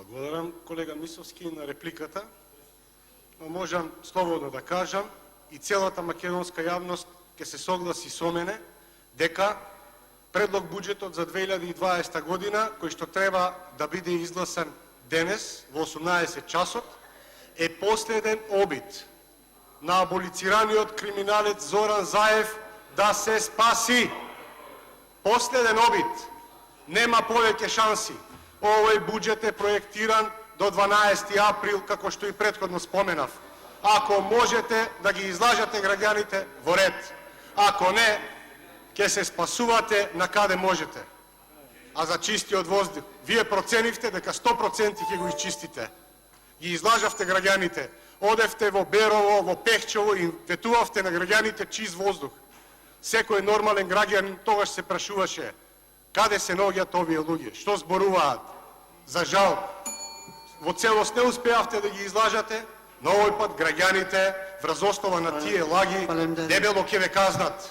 Благодарам, колега Мисовски, на репликата. Но можам слободно да кажам и целата македонска јавност ќе се согласи со мене дека предлог буџетот за 2020 година, кој што треба да биде изгласан денес во 18 часот, е последен обид на аболицираниот криминалец Зоран Заев да се спаси. Последен обид. Нема повеќе шанси. Овој буџет е проектиран до 12 април, како што и претходно споменав. Ако можете да ги излажате граѓаните, во ред. Ако не, ќе се спасувате на каде можете. А за чистиот воздух, вие проценивте дека 100% ќе го изчистите. Ги излажавте граѓаните. Одевте во Берово, во Пехчево и ветувавте на граѓаните чист воздух. Секој нормален граѓанин тогаш се прашуваше каде се наоѓаат овие луѓе, што зборуваат. За жал, во целост не успеавте да ги излажате, но овој пат граѓаните врз основа на тие лаги дебело ќе ве казнат.